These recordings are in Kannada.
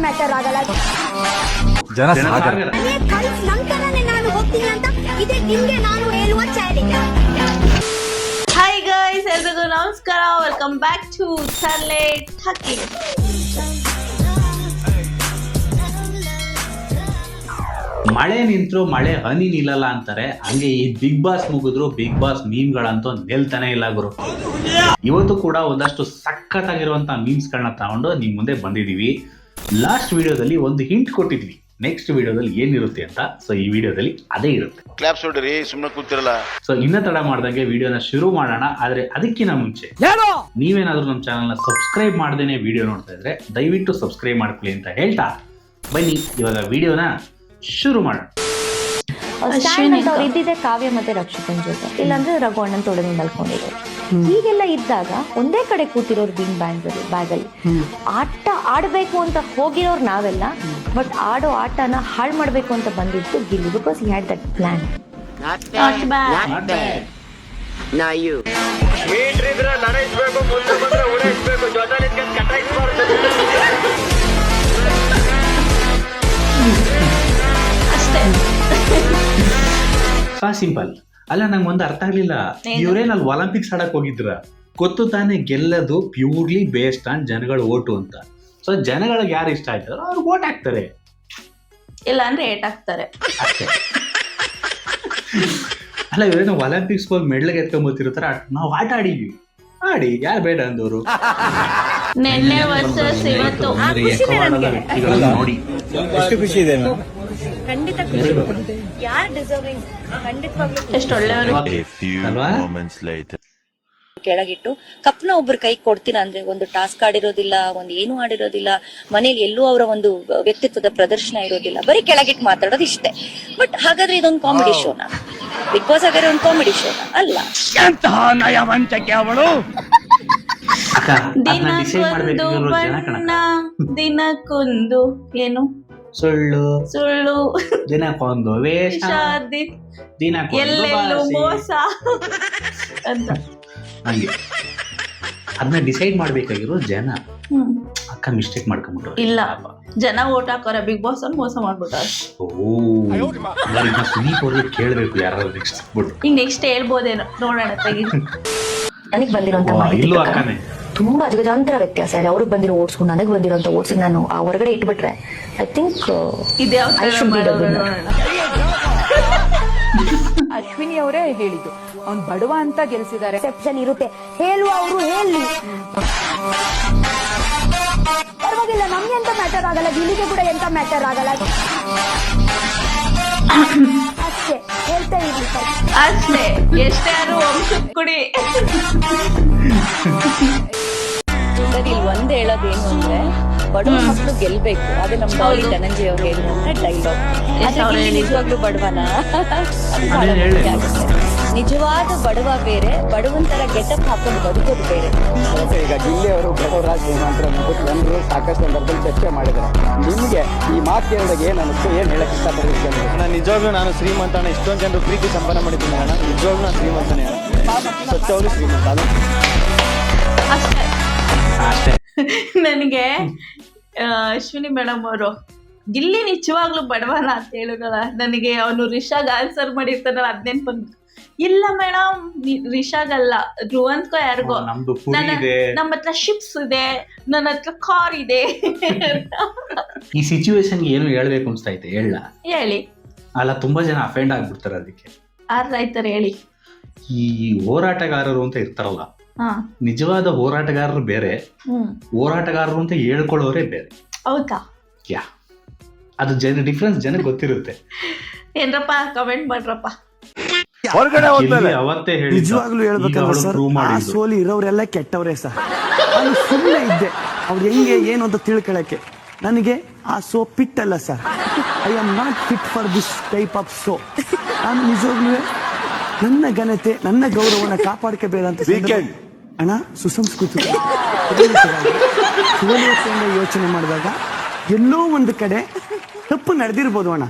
ಮ್ಯಾಟರ್ ಆಗಲ್ಲ. ನಂತರನೇ ನಾನು ಹೋಗ್ತೀನಿ ಅಂತ ಇದೆ ನಿಮ್ಗೆ ನಾನು ಹೇಳುವ ಚಾಲೆಂಜ್. ಹಾಯ್ ಗೈಸ್, ಎಲ್ರಿಗೂ ನಮಸ್ಕಾರ. Welcome back to Tarle talking. ಮಳೆ ನಿಂತರು ಮಳೆ ಹನಿ ನಿಲ್ಲಲ್ಲ ಅಂತಾರೆ. ಹಂಗೆ ಈ ಬಿಗ್ ಬಾಸ್ ಮುಗಿದ್ರು ಬಿಗ್ ಬಾಸ್ ಮೀಮ್ಗಳಂತೂ ನಿಲ್ತಾನೆ ಇಲ್ಲ ಗುರು. ಇವತ್ತು ಕೂಡ ಒಂದಷ್ಟು ಸಖತ್ತಾಗಿರುವಂತಹ ಮೀಮ್ಸ್ ಗಳನ್ನ ತಗೊಂಡು ನಿಮ್ ಮುಂದೆ ಬಂದಿದೀವಿ. ಲಾಸ್ಟ್ ವಿಡಿಯೋದಲ್ಲಿ ಒಂದು ಹಿಂಟ್ ಕೊಟ್ಟಿದ್ವಿ ನೆಕ್ಸ್ಟ್ ವಿಡಿಯೋದಲ್ಲಿ ಏನಿರುತ್ತೆ ಅಂತ. ಸೊ ಈ ವಿಡಿಯೋದಲ್ಲಿ ಅದೇ ಇರುತ್ತೆ. ಕ್ಲಾಪ್ಸ್ ಹೊಡ್ರಿ, ಸುಮ್ಮನೆ ಕೂತಿರಲ್ಲ. ಸೊ ಇನ್ನ ತಡ ಮಾಡ್ದಂಗೆ ವಿಡಿಯೋನ ಶುರು ಮಾಡೋಣ. ಆದ್ರೆ ಅದಕ್ಕಿಂತ ಮುಂಚೆ ನೀವೇನಾದ್ರೂ ನಮ್ಮ ಚಾನಲ್ನ ಸಬ್ಸ್ಕ್ರೈಬ್ ಮಾಡ್ದೇನೆ ವಿಡಿಯೋ ನೋಡ್ತಾ ಇದ್ರೆ ದಯವಿಟ್ಟು ಸಬ್ಸ್ಕ್ರೈಬ್ ಮಾಡ್ಕೊಳ್ಳಿ ಅಂತ ಹೇಳ್ತಾ ಬನ್ನಿ ಇವಾಗ ವಿಡಿಯೋನ ಶುರು ಮಾಡೋಣ. ಅವ್ರು ಇದ್ದಿದ್ದೆ ಕಾವ್ಯ ಮತ್ತೆ ರಕ್ಷಿತನ್ ಜೊತೆ, ಇಲ್ಲಾಂದ್ರೆ ರಘು ಅಣ್ಣನ್ ತೊಳೆದು ಮಲ್ಕೊಂಡಿರೋರು. ಹೀಗೆಲ್ಲ ಇದ್ದಾಗ ಒಂದೇ ಕಡೆ ಕೂತಿರೋರು ಬಿಂಗ್ ಬ್ಯಾಗಲ್ಲಿ ಆಟ ಆಡ್ಬೇಕು ಅಂತ ಹೋಗಿರೋರು ನಾವೆಲ್ಲ. ಬಟ್ ಆಡೋ ಆಟನ ಹಾಳು ಮಾಡ್ಬೇಕು ಅಂತ ಬಂದಿದ್ದು Gilli, because he had that plan. Simple ಅಲ್ಲ, ನಂಗೆ ಒಂದು ಅರ್ಥ ಆಗ್ಲಿಲ್ಲ. ಇವ್ರೇನಲ್ಲಿ ಒಲಿಂಪಿಕ್ಸ್ ಆಡಕ್ ಹೋಗಿದ್ರ ಗೊತ್ತು ತಾನೇ, ಗೆಲ್ಲದು ಪ್ಯೂರ್ಲಿ ಬೇಸ್ಡ್ ಆನ್ ಜನಗಳ ಓಟು ಅಂತ. ಸೊ ಜನಗಳಿಗೆ ಯಾರು ಇಷ್ಟ ಆಯ್ತಾರೋ ಅವ್ರು ಓಟ್ ಹಾಕ್ತಾರೆ, ಇಲ್ಲ ಅಂದ್ರೆ ಏಟ್ ಹಾಕ್ತಾರೆ ಅಷ್ಟೇ. ಅಲ್ಲ, ಇವ್ರೇನೋ ಒಲಿಂಪಿಕ್ಸ್ ಹೋಗಿ ಮೆಡ್ಲ್ ಎತ್ಕೊಂಡ್ಬರ್ತಿರ್ತಾರೆ. ನಾವು ಆಟ ಆಡಿದ್ವಿ, ಆಡಿ ಯಾರು ಬೇಡ ಅಂದವರು. ನೆನ್ನೆ ವರ್ಸಸ್ ಇವತ್ತು ನೋಡಿ ಎಷ್ಟು ಖುಷಿ ಇದೆ. ಖಂಡಿತ ಯಾರು ಡಿಸರ್ವಿಂಗ್, ಖಂಡಿತವಾಗ್ಲೂ ಎಷ್ಟು ಒಳ್ಳೆಯವರು. ಕೆಳಗಿಟ್ಟು ಕಪ್ನ ಒಬ್ರು ಕೈ ಕೊಡ್ತೀರಾ ಅಂದ್ರೆ ಒಂದು ಟಾಸ್ಕ್ ಆಡಿರೋದಿಲ್ಲ, ಒಂದು ಏನು ಆಡಿರೋದಿಲ್ಲ, ಮನೇಲಿ ಎಲ್ಲೂ ಅವರ ಒಂದು ವ್ಯಕ್ತಿತ್ವದ ಪ್ರದರ್ಶನ ಇರೋದಿಲ್ಲ, ಬರೀ ಕೆಳಗಿಟ್ಟು ಮಾತಾಡೋದು ಇಷ್ಟೇ. ಬಟ್ ಹಾಗಾದ್ರೆ ಇದೊಂದು ಕಾಮಿಡಿ ಶೋನಾ? ಬಿಗ್ ಬಾಸ್ ಹಾಗಾದ್ರೆ ಒಂದು ಕಾಮಿಡಿ ಶೋನಾ? ಅಲ್ಲ. ದಿನಕ್ಕೊಂದು ಬಣ್ಣ, ದಿನಕ್ಕೊಂದು ಏನು ಸುಳ್ಳು ಸುಳ್ಳು, ದಿನಕ್ಕೊಂದು ವೇಷ, ಎಲ್ಲೆಲ್ಲೂ ಮೋಸ ಅಂತ. ಹಂಗೆ ಅದನ್ನ ಡಿಸೈಡ್ ಮಾಡ್ಬೇಕಾಗಿರೋ ಜನ. ಅಕ್ಕ ಮಿಸ್ಟೇಕ್ ಮಾಡ್ಕೊಂಡ್ಬಿಟ್ರು. ಇಲ್ಲ, ಜನ ಓಟ್ ಹಾಕೋರೆ, ಬಿಗ್ ಬಾಸ್ ಅವ್ರು ಮೋಸ ಮಾಡ್ಬಿಟ್ಟಾರ. ಸುದೀಪ್ ಅವ್ರಿಗೆ ಕೇಳ್ಬೇಕು ಯಾರಾದ್ರೂ ನೆಕ್ಸ್ಟ್ ಬಿಟ್ಟು. ಈಗ ನೆಕ್ಸ್ಟ್ ಹೇಳ್ಬೋದೇನೋ, ನೋಡೋಣ ತೆಗಿ. ನನಗ್ ಬಂದಿರೋಂತ ಇಲ್ಲೂ ಅಕ್ಕನೇ ತುಂಬಾ ಅಜಗಜಾಂತರ ವ್ಯತ್ಯಾಸ ಇದೆ. ಅವ್ರಿಗೆ ಬಂದಿರೋ ಓಟ್ಸ್ಗೂ ನನಗೆ ಬಂದಿರೋಂತ ಓಟ್ಸ್ ನಾನು ಆ ಹೊರಗಡೆ ಇಟ್ಬಿಟ್ರೆ ಐ ಥಿಂಕ್ ಅಶ್ವಿನಿ ಅವರೇ ಹೇಳಿದ್ದು, ಅವ್ನು ಬಡವ ಅಂತ ಗೆಲ್ಸಿದ್ದಾರೆ. ಎಕ್ಸೆಪ್ಷನ್ ಇರುತ್ತೆ, ಹೇಳುವ ಅವರು ಹೇಳಿ, ಪರವಾಗಿಲ್ಲ, ನಮ್ಗೆ ಎಂತ ಮ್ಯಾಟರ್ ಆಗಲ್ಲ, ಗಿಲ್ಲಿಗೆ ಕೂಡ ಎಂತ ಮ್ಯಾಟರ್ ಆಗಲ್ಲ. ಅಷ್ಟೇ ಹೇಳ್ತಾ ಇರ್ಲಿ ಅಷ್ಟೇ, ಎಷ್ಟೇ ಯಾರು ವಂಶದ ಕುಡಿ. ಇಲ್ಲಿ ಒಂದ್ ಹೇಳೋದೇನು ಅಂದ್ರೆ, ಬಡವ ಮಕ್ಕಳು ಗೆಲ್ಬೇಕು. ಅದು ನಮ್ಮ ಗೌರಿ ಧನಂಜಯ ಅವ್ರು ಹೇಳಿದಂತ ಡೈಲಾಗ್. ಅದಕ್ಕೆ ನಿಜವಾಗ್ಲೂ ಬಡವನ? ನಿಜವಾದ ಬಡವ ಬೇರೆ, ಬಡವಂತರ ಗೆಟಪ್ ಹಾಕೊಂಡು ಬದುಕೋದು ಬೇರೆ. ಈಗ ಗಿಲ್ಲಿ ಅವರು ಬಡವರ ಶ್ರೀಮಂತರ ಮತ್ತು ಜನರು ಸಾಕಷ್ಟು ಸಂದರ್ಭದಲ್ಲಿ ಚರ್ಚೆ ಮಾಡಿದ್ದಾರೆ. ನಿಮಗೆ ಈ ಮಾತು ಕೇಳಿದಾಗ ಏನು ಅನ್ನಿಸ್ತು, ಏನು ಹೇಳಕ್ ಇಷ್ಟಪಡ್ತೀನಿ? ನಾನು ನಿಜವಾಗ್ಲೂ ನಾನು ಶ್ರೀಮಂತನ, ಇಷ್ಟೊಂದು ಜನರು ಪ್ರೀತಿ ಸಂಪಾದನೆ ಮಾಡಿದ್ದೀನಿ ಅಣ್ಣ. ನಿಜವಾಗ್ಲೂ ನಾನು ಶ್ರೀಮಂತನೇ, ಸತ್ತವರು ಶ್ರೀಮಂತ. ಅದು ಅಷ್ಟೇ. ಅಷ್ಟೇ. ನನಗೆ ಅಶ್ವಿನಿ ಮೇಡಮ್ ಅವರು ಗಿಲ್ಲಿ ನಿಜವಾಗ್ಲೂ ಬಡವನ ಅಂತ ಹೇಳಿದ್ರಲ್ಲ, ನನಗೆ ಅವನು ರಿಷಾಗ್ ಆನ್ಸರ್ ಮಾಡಿರ್ತಾನಲ್ಲ ಅದ್ನೇನ್ ಬಂದು, ಇಲ್ಲ ಮೇಡಮ್ ರಿಷಾಗಲ್ಲ, ಧ್ರುವಂತ್ಕೋ ಯಾರಿಗೋ, ನಮ್ಮ ಹತ್ರ ಶಿಪ್ಸ್ ಇದೆ, ನನ್ನ ಹತ್ರ ಕಾರ್ ಇದೆ. ಈ ಸಿಚುವೇಶನ್ಗೆ ಏನು ಹೇಳ್ಬೇಕು ಅನ್ಸ್ತೈತೆ ಹೇಳ? ಹೇಳಿ. ಅಲ್ಲ, ತುಂಬಾ ಜನ ಅಫೆಂಡ್ ಆಗ್ಬಿಡ್ತಾರೆ. ಅದಕ್ಕೆ ಆಯ್ತಾರೆ ಹೇಳಿ. ಈ ಹೋರಾಟಗಾರರು ಅಂತ ಇರ್ತಾರಲ್ಲ, ನಿಜವಾದ ಹೋರಾಟಗಾರರು ಬೇರೆ, ಹೋರಾಟಗಾರರು ಅಂತ ಹೇಳ್ಕೊಳ್ಳೋರೇ ಬೇರೆ. ಹೌದಾ? ಯಾ, ಅದು ಡಿಫ್ರೆನ್ಸ್ ಜನಕ್ಕೆ ಗೊತ್ತಿರುತ್ತೆ. ಏನ್ರಪ್ಪ ಕಮೆಂಟ್ ಮಾಡ್ರಪ್ಪ. ಅವತ್ತೇ ನಿಜವಾಗ್ಲೂ ಹೇಳ್ಬೇಕಲ್ಲ ಸರ್, ಆ ಸೋಲಿ ಇರೋರೆಲ್ಲ ಕೆಟ್ಟವ್ರೆ ಸರ್. ನಾನು ಸುಮ್ಮನೆ ಇದ್ದೆ ಅವ್ರು ಹೆಂಗೆ ಏನು ಅಂತ ತಿಳ್ಕೊಳಕ್ಕೆ. ನನಗೆ ಆ ಸೋ ಪಿಟ್ ಅಲ್ಲ sir, I am not fit for this type of so. ನಾನು ನಿಜವಾಗ್ಲೂ ನನ್ನ ಘನತೆ, ನನ್ನ ಗೌರವನ ಕಾಪಾಡ್ಕೋಬೇಕಂತ ಅಣ್ಣ ಸುಸಂಸ್ಕೃತಿ ಯೋಚನೆ ಮಾಡಿದಾಗ ಎಲ್ಲೋ ಒಂದು ಕಡೆ ತಪ್ಪು ನಡೆದಿರ್ಬೋದು ಅಣ್ಣ.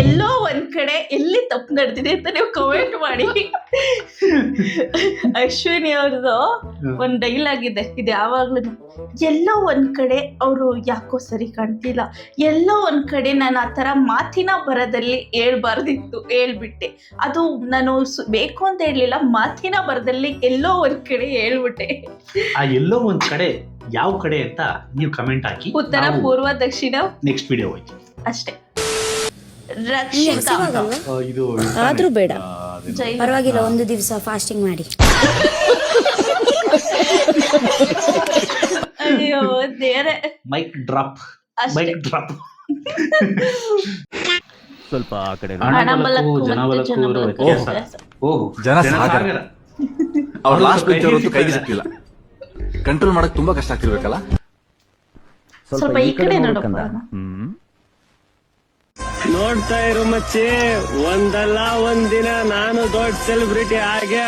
ಎಲ್ಲೋ ಒಂದ್ ಕಡೆ ಎಲ್ಲಿ ತಪ್ಪು ನಡೆದಿದೆ ಅಂತ ನೀವು ಕಮೆಂಟ್ ಮಾಡಿ. ಅಶ್ವಿನಿ ಅವ್ರದ್ದು ಒಂದ್ ಡೈಲಾಗ್ ಇದೆ, ಇದು ಯಾವಾಗ್ಲೂ ಎಲ್ಲೋ ಒಂದ್ ಕಡೆ ಅವರು ಯಾಕೋ ಸರಿ ಕಾಣ್ತಿಲ್ಲ, ಎಲ್ಲೋ ಒಂದ್ ಕಡೆ ನಾನು ಆ ಥರ ಮಾತಿನ ಬರದಲ್ಲಿ ಹೇಳ್ಬಾರ್ದಿತ್ತು, ಹೇಳ್ಬಿಟ್ಟೆ. ಅದು ನಾನು ಬೇಕು ಅಂತ ಹೇಳಲಿಲ್ಲ, ಮಾತಿನ ಬರದಲ್ಲಿ ಎಲ್ಲೋ ಒಂದ್ ಕಡೆ ಹೇಳ್ಬಿಟ್ಟೆ. ಆ ಎಲ್ಲೋ ಒಂದ್ ಕಡೆ ಯಾವ ಕಡೆ ಅಂತ ನೀವು ಕಮೆಂಟ್ ಹಾಕಿ. ಉತ್ತರ, ಪೂರ್ವ, ದಕ್ಷಿಣ, ನೆಕ್ಸ್ಟ್ ವಿಡಿಯೋ ಹೋಯ್ತು ಅಷ್ಟೇ. ರಕ್ಷಿತಾ ಇದು ಆದ್ರೂ ಬೇಡ, ಜೈ ಪರವಾಗಿಲ್ಲ, ಒಂದು ದಿವಸ ಫಾಸ್ಟಿಂಗ್ ಮಾಡಿ. ಅಯ್ಯೋ ದೇವ್ರೆ. ಮೈಕ್ ಡ್ರಾಪ್, ಅಷ್ಟೇ. Mic drop. ಸ್ವಲ್ಪ ಆ ಕಡೆ ಹಣಬಲಕ್ಕೂ ಮತ್ತು ಜನಬಲಕ್ಕೂ ಇರೋ ಜನಬಲಕ್ಕೂ ವ್ಯತ್ಯಾಸ. ವ್ಯತ್ಯಾಸ. ಓಹೋ, ಜನಸಾಗರ. ಅವ್ರ ಲಾಸ್ಟ್ ಪಿಕ್ಚರ್ ಅಂತೂ ಕೈಗೆ ಸಿಕ್ಕಿಲ್ಲ, ಕಂಟ್ರೋಲ್ ಮಾಡಕ್ ತುಂಬಾ ಕಷ್ಟ ಆಗ್ತಿರ್ಬೇಕಲ್ಲ. ಸ್ವಲ್ಪ ಈ ಕಡೆ ನೋಡಪ್ಪ. ನೋಡ್ತಾ ಇರು ಮಚ್ಚಿ, ಒಂದಲ್ಲ ಒಂದಿನ ನಾನು ದೊಡ್ಡ ಸೆಲೆಬ್ರಿಟಿ ಆಗಿ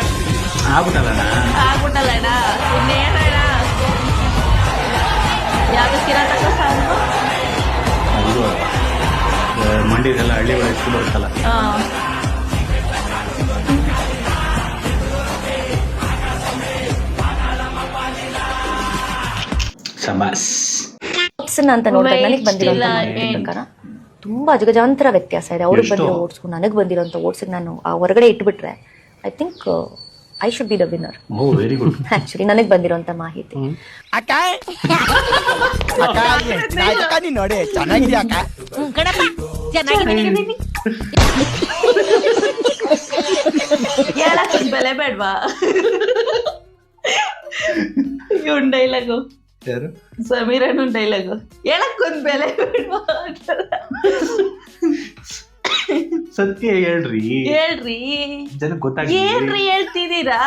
ಆಗ್ಬಿಟ್ಟಲ್ಲ. ಆಗ್ಬಿಟ್ಟಲ್ಲಣ್ಣ, ಇನ್ನೇನಣ್ಣ, ಯಾವ್ದಕ್ಕಿರತಕ್ಕ ಸಾಂಗು? ಇದು ಮಂಡ್ಯದೆಲ್ಲ ಹಳ್ಳಿ ಒಳಗೆ ಎಷ್ಟು ಬರುತ್ತಲ್ಲ. ಸಮಾಸ್ ಅಂತ ನೋಡಿದಾಗ ನನಗೆ ಬಂದಿರೋ ಪ್ರಕಾರ ತುಂಬಾ ಅಜಗಜಾಂತರ ವ್ಯತ್ಯಾಸ ಇದೆ. ಅವ್ರಿಗೆ ಬಂದಿರೋ ಓಟ್ಸ್ಗೂ ನನಗೆ ಬಂದಿರೋಂಥ ಓಟ್ಸ್ಗೆ ನಾನು ಆ ಹೊರಗಡೆ ಇಟ್ಬಿಟ್ರೆ I think I should be the winner. Oh very good. Actually ನನಗೆ ಬಂದಿರೋಂಥ ಮಾಹಿತಿ. ನೋಡಿ ಚೆನ್ನಾಗಿದ್ಯಾ ಅಕ್ಕ? ಹೇಳಕ್ ಒಂದ್ ಬೆಲೆ ಬೇಡ್ವಾ? ಇವನ್ ಡೈಲಾಗು, ಯಾರು? ಸಮೀರನು ಡೈಲಾಗು, ಹೇಳಕ್ ಒಂದ್ ಬೆಲೆ ಬೇಡ್ವಾ? ಸತ್ಯ ಹೇಳ್ರಿ, ಹೇಳ್ರಿ, ಜನಕ್ಕೆ ಗೊತ್ತಾಗಿ ಏನ್ರಿ ಹೇಳ್ತಿದ್ದೀರಾ?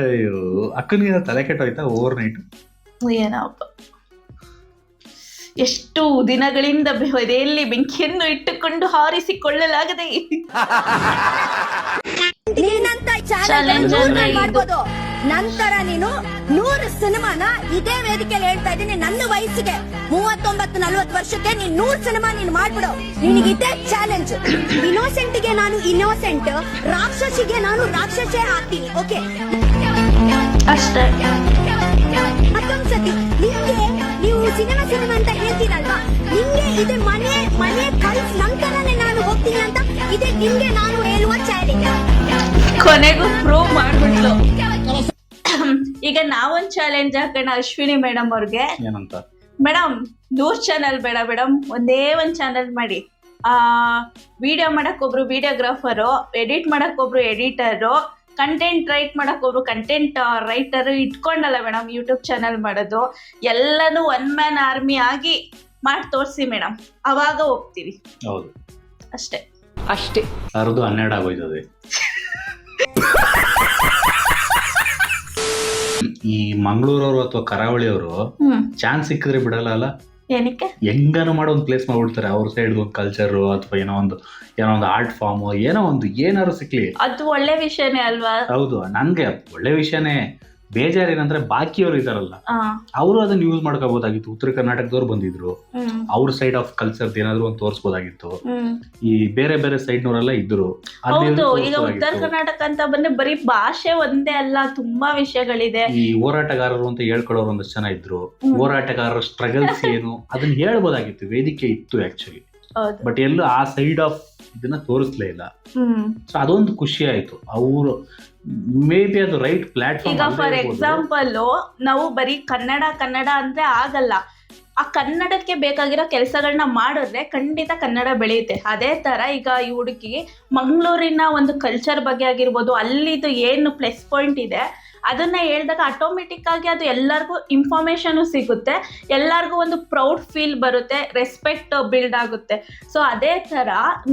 ಅಯ್ಯೋ, ಅಕ್ಕನಿಗೆ ತಲೆ ಕೆಟ್ಟೋಯ್ತಾ ಓವರ್ ನೈಟ್? ಏನಪ್ಪ, ಎಷ್ಟು ದಿನಗಳಿಂದ ಎದೆಯಲ್ಲಿ ಬೆಂಕಿಯನ್ನು ಇಟ್ಟುಕೊಂಡು ಹಾರಿಸಿಕೊಳ್ಳಲಾಗದೆ ನೀನಂತ ಚಾಲೆಂಜ್ ಮಾಡ್ಬೋದು. ನಂತರ ನೀನು 100 ಸಿನಿಮಾನ ಇದೇ ವೇದಿಕೆಯಲ್ಲಿ ಹೇಳ್ತಾ ಇದ್ದೀನಿ, ನನ್ನ ವಯಸ್ಸಿಗೆ 39-40 ವರ್ಷಕ್ಕೆ ನೀನ್ 100 ಸಿನಿಮಾ ನೀನ್ ಮಾಡ್ಬಿಡು. ನಿನಗಿದೆ ಚಾಲೆಂಜ್. ಇನ್ನೋಸೆಂಟ್ ಗೆ ನಾನು ಇನ್ನೋಸೆಂಟ್, ರಾಕ್ಷಸಿಗೆ ನಾನು ರಾಕ್ಷಸೇ ಹಾಕ್ತೀನಿ. ಓಕೆ, ಅಷ್ಟೇ. ಮತ್ತೊಂದ್ಸತಿ ನಿಮ್ಗೆ, ನೀವು ಸಿನಿಮಾ ಅಂತ ಹೇಳ್ತೀರಲ್ವಾ, ನಿಮ್ಗೆ ಇದು ಮನೆ ಕಲ್ಸ್ ನಂತರನೇ ನಾನು ಹೋಗ್ತೀನಿ ಅಂತ ಇದೆ ನಿಮ್ಗೆ ನಾನು ಹೇಳುವ ಚಾಲೆಂಜ್. ಕೊನೆಗೂ ಪ್ರೂವ್ ಮಾಡ್ಬಿಟ್ಲು. ಈಗ ನಾವೊಂದ್ ಚಾಲೆಂಜ್ ಹಾಕೋಣ ಅಶ್ವಿನಿ ಮೇಡಮ್ ಅವ್ರಿಗೆ. ಏನಂತ? ಮೇಡಮ್ 100 ಚಾನಲ್ ಬೇಡ ಮೇಡಮ್, ಒಂದೇ ಒಂದ್ ಚಾನಲ್ ಮಾಡಿ. ವಿಡಿಯೋ ಮಾಡಕ್ ಒಬ್ರು ವಿಡಿಯೋಗ್ರಾಫರು, ಎಡಿಟ್ ಮಾಡಕ್ ಒಬ್ರು ಎಡಿಟರು, ಕಂಟೆಂಟ್ ರೈಟ್ ಮಾಡಕ್ ಒಬ್ರು ಕಂಟೆಂಟ್ ರೈಟರ್ ಇಟ್ಕೊಂಡಲ್ಲ ಮೇಡಮ್ ಯೂಟ್ಯೂಬ್ ಚಾನಲ್ ಮಾಡೋದು. ಎಲ್ಲನೂ 1 ಮ್ಯಾನ್ ಆರ್ಮಿ ಆಗಿ ಮಾಡಿ ತೋರಿಸಿ ಮೇಡಮ್, ಅವಾಗ ಹೋಗ್ತೀವಿ. ಹೌದು, ಅಷ್ಟೇ. 12 ಆಗೋಯ್ತದೆ. ಈ ಮಂಗಳೂರವರು ಅಥವಾ ಕರಾವಳಿಯವರು ಚಾನ್ಸ್ ಸಿಕ್ಕಿದ್ರೆ ಬಿಡಲ್ಲ ಅಲ್ಲ. ಏನಕ್ಕೆ? ಹೆಂಗಾನು ಮಾಡೋ ಒಂದು ಪ್ಲೇಸ್ ಮಾಡ್ಬಿಡ್ತಾರೆ. ಅವ್ರ ಸೈಡ್ ಒಂದು ಕಲ್ಚರ್ ಅಥವಾ ಏನೋ ಒಂದು ಆರ್ಟ್ ಫಾರ್ಮ್, ಏನಾದ್ರು ಸಿಕ್ಲಿ ಅದು ಒಳ್ಳೆ ವಿಷಯನೇ ಅಲ್ವಾ? ಹೌದು, ನನ್ಗೆ ಒಳ್ಳೆ ವಿಷಯನೇ. ಬೇಜಾರೇನಂದ್ರೆ ಬಾಕಿಯವರು ಇದಾರಲ್ಲ, ಅವರು ಅದನ್ನ ಯೂಸ್ ಮಾಡ್ಕೋಬಹುದಾಗಿತ್ತು. ಉತ್ತರ ಕರ್ನಾಟಕದವ್ರು ಬಂದಿದ್ರು, ಅವ್ರ ಸೈಡ್ ಆಫ್ ಕಲ್ಚರ್ ಏನಾದ್ರು ಒಂದು ತೋರಿಸಬಹುದಾಗಿತ್ತು. ಈ ಬೇರೆ ಬೇರೆ ಸೈಡ್ ನವರೆಲ್ಲ ಇದ್ರು. ಹೌದು, ಈಗ ಉತ್ತರ ಕರ್ನಾಟಕ ಅಂತ ಬಂದ್ರೆ ಬರೀ ಭಾಷೆ ಒಂದೇ ಅಲ್ಲ, ತುಂಬಾ ವಿಷಯಗಳಿದೆ. ಈ ಹೋರಾಟಗಾರರು ಅಂತ ಹೇಳ್ಕೊಳ್ಳೋರು ಒಂದಷ್ಟು ಜನ ಇದ್ರು. ಹೋರಾಟಗಾರರ ಸ್ಟ್ರಗಲ್ಸ್ ಏನು ಅದನ್ನ ಹೇಳ್ಬೋದಾಗಿತ್ತು, ವೇದಿಕೆ ಇತ್ತು ಆಕ್ಚುಲಿ. ಬಟ್ ಎಲ್ಲೂ ಆ ಸೈಡ್ ಆಫ್ ಇದನ್ನ ತೋರಿಸ್ಲೇ ಇಲ್ಲ. ಸೊ ಅದೊಂದು ಖುಷಿ ಆಯ್ತು. ಅವರು ಮೇ ಬಿ ಅದು ರೈಟ್ ಪ್ಲಾಟ್ಫಾರ್ಮ್. ಈಗ ಫಾರ್ ಎಕ್ಸಾಂಪಲ್ ನಾವು ಬರೀ ಕನ್ನಡ ಅಂದ್ರೆ ಆಗಲ್ಲ. ಆ ಕನ್ನಡಕ್ಕೆ ಬೇಕಾಗಿರೋ ಕೆಲಸಗಳನ್ನ ಮಾಡಿದ್ರೆ ಖಂಡಿತ ಕನ್ನಡ ಬೆಳೆಯುತ್ತೆ. ಅದೇ ತರ ಈಗ ಈ ಹುಡುಗಿ ಮಂಗಳೂರಿನ ಒಂದು ಕಲ್ಚರ್ ಬಗ್ಗೆ ಆಗಿರ್ಬೋದು, ಅಲ್ಲಿದು ಏನು ಪ್ಲಸ್ ಪಾಯಿಂಟ್ ಇದೆ ಅದನ್ನ ಹೇಳಿದಾಗ ಆಟೋಮೆಟಿಕ್ ಆಗಿ ಅದು ಎಲ್ಲರಿಗೂ ಇನ್ಫಾರ್ಮೇಶನ್ ಸಿಗುತ್ತೆ, ಎಲ್ಲರಿಗೂ ಒಂದು ಪ್ರೌಡ್ ಫೀಲ್ ಬರುತ್ತೆ, ರೆಸ್ಪೆಕ್ಟ್ ಬಿಲ್ಡ್ ಆಗುತ್ತೆ. ಸೊ ಅದೇ ಥರ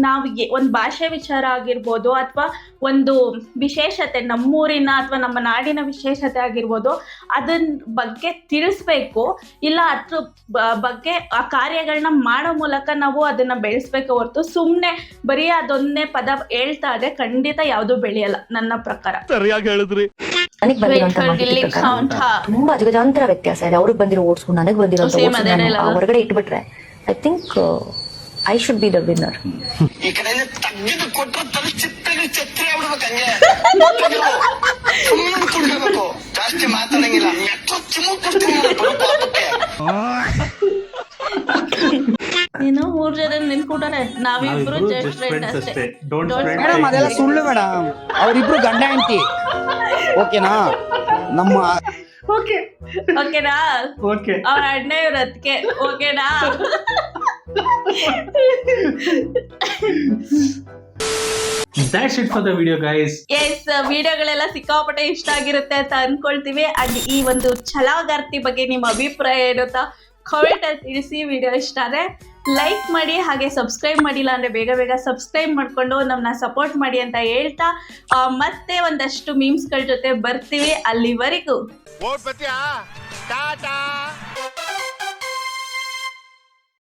ನಾವು ಒಂದು ಭಾಷೆ ವಿಚಾರ ಆಗಿರ್ಬೋದು ಅಥವಾ ಒಂದು ವಿಶೇಷತೆ, ನಮ್ಮೂರಿನ ಅಥವಾ ನಮ್ಮ ನಾಡಿನ ವಿಶೇಷತೆ ಆಗಿರ್ಬೋದು, ಅದನ್ನ ಬಗ್ಗೆ ತಿಳಿಸ್ಬೇಕು. ಇಲ್ಲ ಅದ್ರ ಬಗ್ಗೆ ಆ ಕಾರ್ಯಗಳನ್ನ ಮಾಡೋ ಮೂಲಕ ನಾವು ಅದನ್ನ ಬೆಳೆಸ್ಬೇಕು ಹೊರತು ಸುಮ್ಮನೆ ಬರೀ ಅದೊಂದೇ ಪದ ಹೇಳ್ತಾ ಇದ್ರೆ ಖಂಡಿತ ಯಾವುದು ಬೆಳೆಯಲ್ಲ ನನ್ನ ಪ್ರಕಾರ. ಸರಿಯಾಗಿ ಹೇಳಿದ್ರಿ. ನನಗೆ ಬಂದಿರೋಂಥ ಮಾಹಿತಿ ಪ್ರಕಾರ ತುಂಬಾ ಅಜಗಜಾಂತರ ವ್ಯತ್ಯಾಸ ಇದೆ. ಅವ್ರಿಗೆ ಬಂದಿರೋ ಓಟ್ಸ್ಗೂ ನನಗೆ ಬಂದಿರೋಂಥ ಓಟ್ಸ್ ಹೊರಗಡೆ ಇಟ್ಬಿಟ್ರೆ I think I should be the winner. ಛತ್ರಿ ಆಗ್ಬಿಡ್ಬೇಕು ಸುಮ್ಮನೆ ಕುಡ್ಕೋಬೇಕು ಜಾಸ್ತಿ ಮಾತಾಡಂಗಿಲ್ಲ ನೀನು 3 ಜನ ನಿಂತ್ಕೊಂಡ್ರೆ ನಾವಿಬ್ರು ಜಸ್ಟ್ ಫ್ರೆಂಡ್ ಅಷ್ಟೇ. ಮೇಡಮ್ ಅದೆಲ್ಲ ಸುಳ್ಳು ಮೇಡಮ್, ಅವರಿಬ್ರು ಗಂಡ ಹೆಂಡತಿ. ಓಕೆನಾ? ನಮ್ಮ ಓಕೆನಾ? ಅವ್ರ ಅಣ್ಣ ಇವ್ರ ಅದಕ್ಕೆ ಓಕೆನಾ? That's it for the video, guys. Yes, ವಿಡಿಯೋಗಳೆಲ್ಲ ಸಿಕ್ಕಾಪಟ್ಟೆ ಇಷ್ಟ ಆಗಿರುತ್ತೆ ಅಂತ ಅನ್ಕೊಳ್ತೀವಿ. ಅಂಡ್ ಈ ಒಂದು ಛಲಾಗಾರ್ತಿ ಬಗ್ಗೆ ನಿಮ್ಮ ಅಭಿಪ್ರಾಯ ಏನು ಅಂತ ಕಾಮೆಂಟ್ ಅಲ್ಲಿ ತಿಳಿಸಿ. ವಿಡಿಯೋ ಇಷ್ಟ ಆದರೆ ಲೈಕ್ ಮಾಡಿ, ಹಾಗೆ ಸಬ್ಸ್ಕ್ರೈಬ್ ಮಾಡಿಲ್ಲ ಅಂದರೆ ಬೇಗ ಸಬ್ಸ್ಕ್ರೈಬ್ ಮಾಡಿಕೊಂಡು ನಮ್ಮನ್ನ ಸಪೋರ್ಟ್ ಮಾಡಿ ಅಂತ ಹೇಳ್ತಾ ಮತ್ತೆ ಒಂದಷ್ಟು ಮೀಮ್ಸ್ಗಳ ಜೊತೆ ಬರ್ತೀವಿ. ಅಲ್ಲಿವರೆಗೂ ಟಾಟಾ.